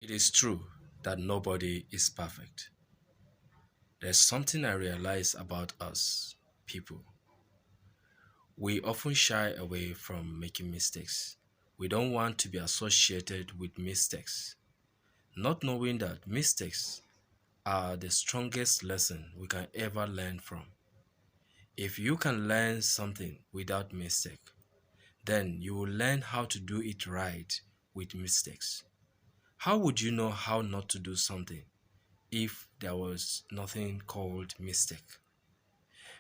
It is true that nobody is perfect. There's something I realize about us, people. We often shy away from making mistakes. We don't want to be associated with mistakes, not knowing that mistakes are the strongest lesson we can ever learn from. If you can learn something without mistake, then you will learn how to do it right with mistakes. How would you know how not to do something if there was nothing called mistake?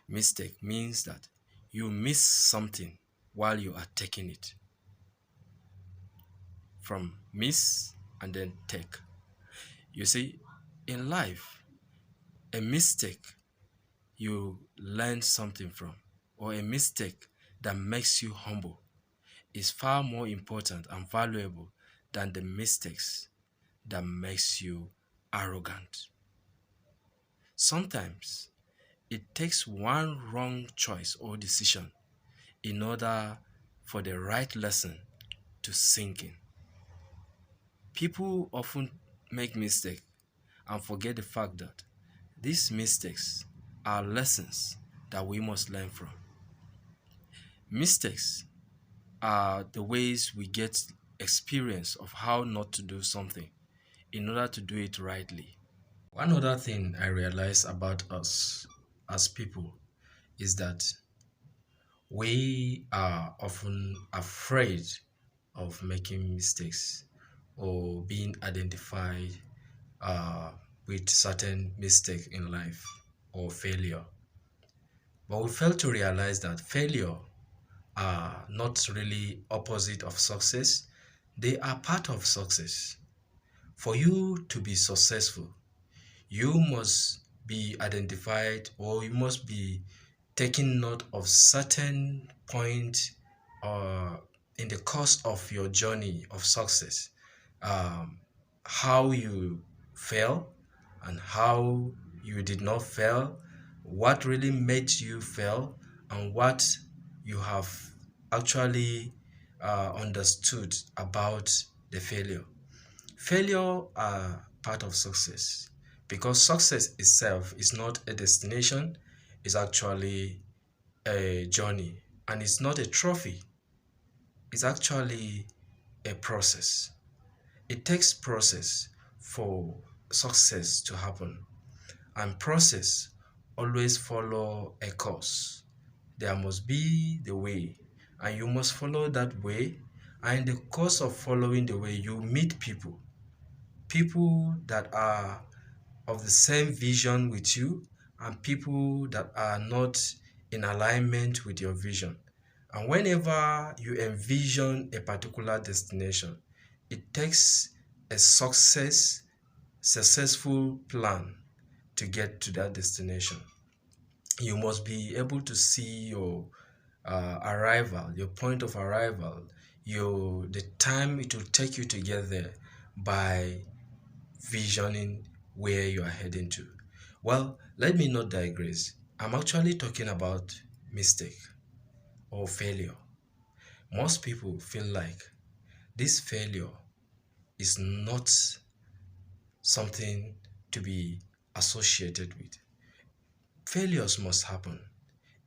Mistake means that you miss something while you are taking it. From miss and then take. You see, in life, a mistake you learn something from, or a mistake that makes you humble, is far more important and valuable than the mistakes that makes you arrogant. Sometimes it takes one wrong choice or decision in order for the right lesson to sink in. People often make mistakes and forget the fact that these mistakes are lessons that we must learn from. Mistakes are the ways we get experience of how not to do something in order to do it rightly. One other thing I realize about us as people is that we are often afraid of making mistakes or being identified uh, with certain mistake in life or failure. But we fail to realize that failure are not really opposite of success. They are part of success. For you to be successful, you must be identified or you must be taking note of certain point uh, in the course of your journey of success, um, how you fail and how you did not fail, what really made you fail, and what you have actually understood about the failure. Failure are part of success because success itself is not a destination, it's actually a journey, and it's not a trophy, it's actually a process. It takes process for success to happen, and process always follow a course. There must be the way, and you must follow that way, and in the course of following the way you meet people that are of the same vision with you and people that are not in alignment with your vision. And whenever you envision a particular destination, it takes a successful plan to get to that destination. You must be able to see your arrival, your point of arrival, the time it will take you to get there by visioning where you are heading to. Well, let me not digress. I'm actually talking about mistake or failure. Most people feel like this failure is not something to be associated with. Failures must happen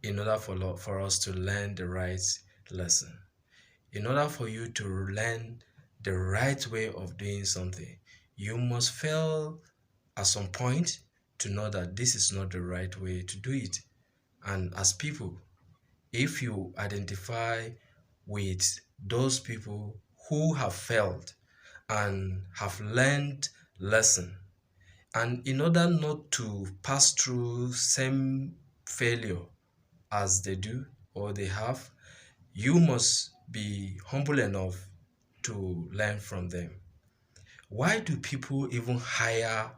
in order for us to learn the right lesson. In order for you to learn the right way of doing something, you must fail at some point to know that this is not the right way to do it. And as people, if you identify with those people who have failed and have learned lesson, and in order not to pass through same failure as they do or they have, you must be humble enough to learn from them. Why do people even hire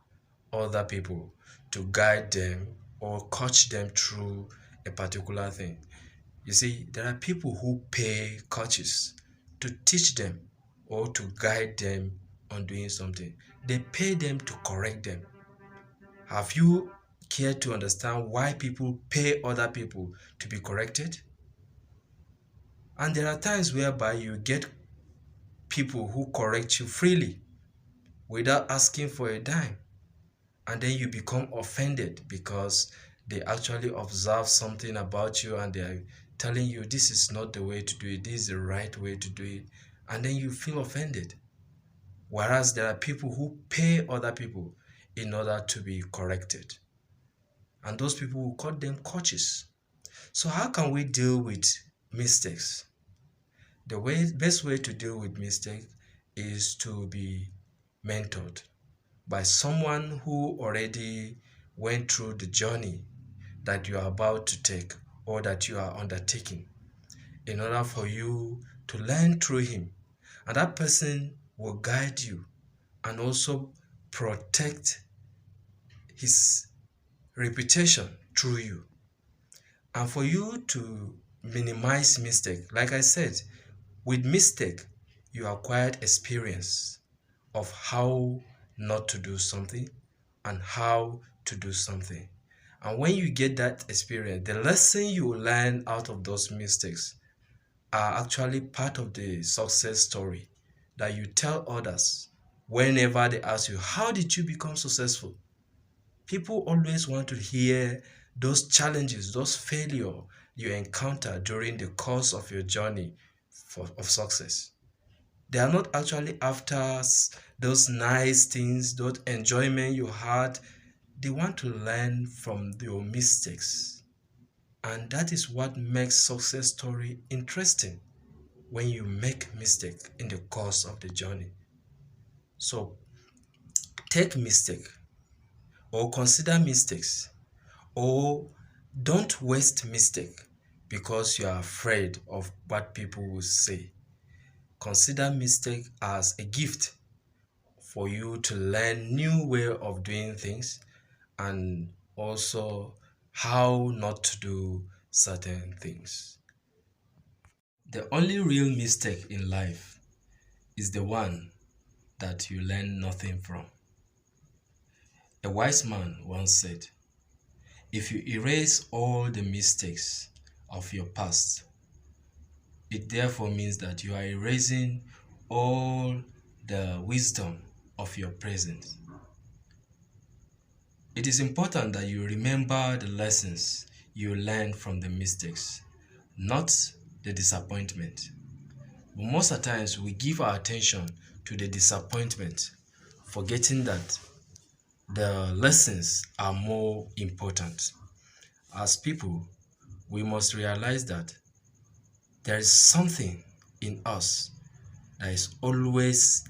other people to guide them or coach them through a particular thing? You see, there are people who pay coaches to teach them or to guide them on doing something. They pay them to correct them. Have you cared to understand why people pay other people to be corrected? And there are times whereby you get people who correct you freely. without asking for a dime. And then you become offended because they actually observe something about you and they are telling you this is not the way to do it, this is the right way to do it. And then you feel offended. Whereas there are people who pay other people in order to be corrected. And those people will call them coaches. So how can we deal with mistakes? The best way to deal with mistakes is to be mentored by someone who already went through the journey that you are about to take or that you are undertaking, in order for you to learn through him. And that person will guide you and also protect his reputation through you. And for you to minimize mistake, like I said, with mistake, you acquired experience of how not to do something and how to do something. And when you get that experience, the lesson you learn out of those mistakes are actually part of the success story that you tell others whenever they ask you, how did you become successful? People always want to hear those challenges, those failures you encounter during the course of your journey of success. They are not actually after those nice things, those enjoyment you had. They want to learn from your mistakes. And that is what makes success story interesting, when you make mistake in the course of the journey. So take mistake or consider mistakes, or don't waste mistake because you are afraid of what people will say. Consider mistake as a gift for you to learn new way of doing things and also how not to do certain things. The only real mistake in life is the one that you learn nothing from. A wise man once said, if you erase all the mistakes of your past, it therefore means that you are erasing all the wisdom of your present. It is important that you remember the lessons you learned from the mistakes, not the disappointment. But most of the times we give our attention to the disappointment, forgetting that the lessons are more important. As people, we must realize that there is something in us that is always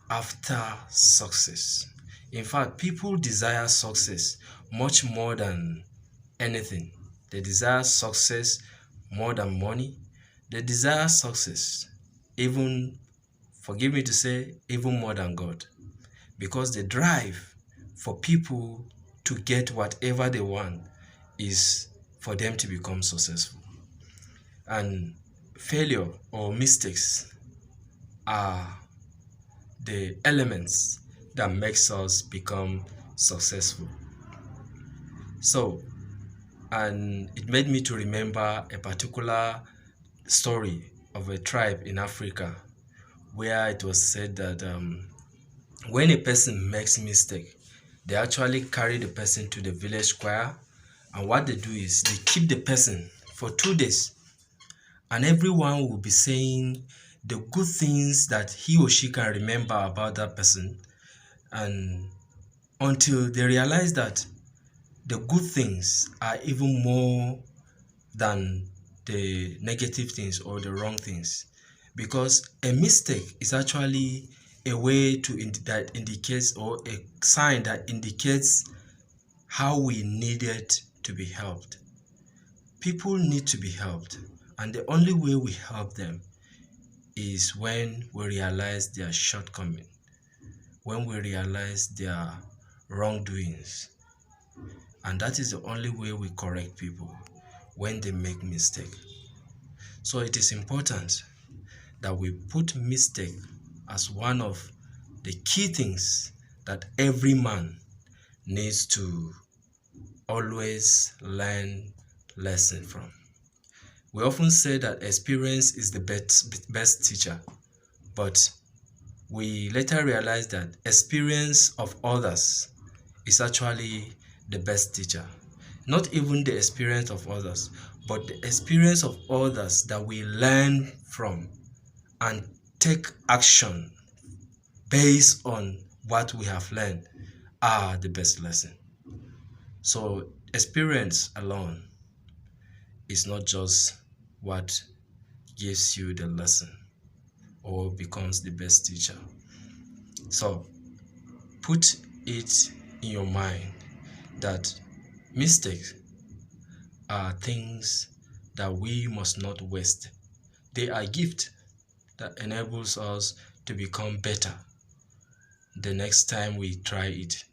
after success. In fact, people desire success much more than anything. They desire success more than money. They desire success, even, forgive me to say, even more than God. Because the drive for people to get whatever they want is for them to become successful. And failure or mistakes are the elements that makes us become successful. So, and it made me to remember a particular story of a tribe in Africa where it was said that when a person makes mistake, they actually carry the person to the village square, and what they do is they keep the person for 2 days, and everyone will be saying the good things that he or she can remember about that person, and until they realize that the good things are even more than the negative things or the wrong things. Because a mistake is actually a way that indicates, or a sign that indicates how we needed to be helped. People need to be helped, and the only way we help them is when we realize their shortcoming, when we realize their wrongdoings. And that is the only way we correct people, when they make mistake. So it is important that we put mistake as one of the key things that every man needs to always learn lesson from. We often say that experience is the best teacher, but we later realized that experience of others is actually the best teacher. Not even the experience of others, but the experience of others that we learn from and take action based on what we have learned are the best lesson. So experience alone is not just what gives you the lesson or becomes the best teacher. So put it in your mind that mistakes are things that we must not waste. They are gifts that enables us to become better the next time we try it.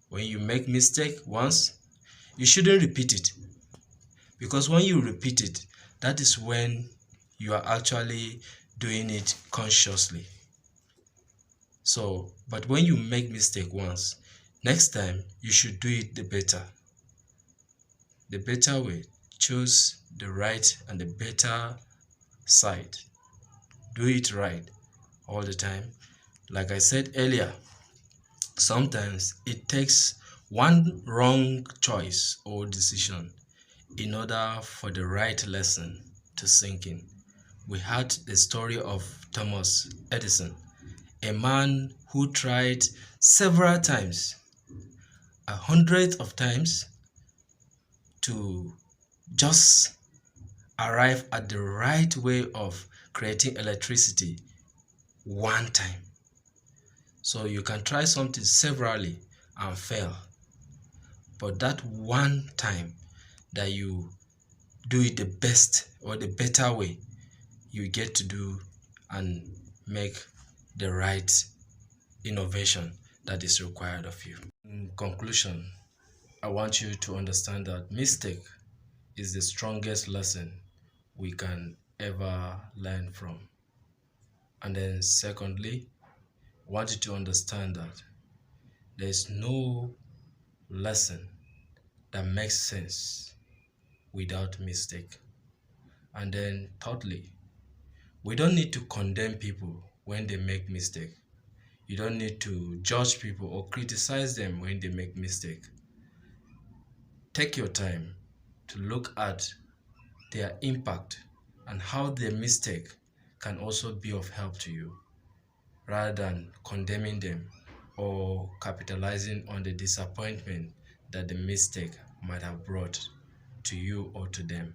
When you make mistake once, you shouldn't repeat it, because when you repeat it, that is when you are actually doing it consciously. So, but when you make mistake once, next time you should do it the better way. Choose the right and the better side. Do it right all the time. Like I said earlier, sometimes it takes one wrong choice or decision in order for the right lesson to sink in. We had the story of Thomas Edison, a man who tried several times, hundreds of times, to just arrive at the right way of creating electricity one time. So you can try something severally and fail, but that one time that you do it the best or the better way, you get to do and make the right innovation that is required of you. In conclusion, I want you to understand that mistake is the strongest lesson we can ever learn from. And then secondly, I want you to understand that there is no lesson that makes sense without mistake. And then thirdly, we don't need to condemn people when they make mistake. You don't need to judge people or criticize them when they make mistake. Take your time to look at their impact and how their mistake can also be of help to you, rather than condemning them or capitalizing on the disappointment that the mistake might have brought to you or to them.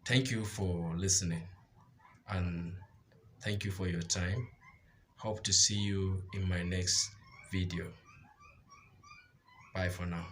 Thank you for listening, and thank you for your time. Hope to see you in my next video. Bye for now.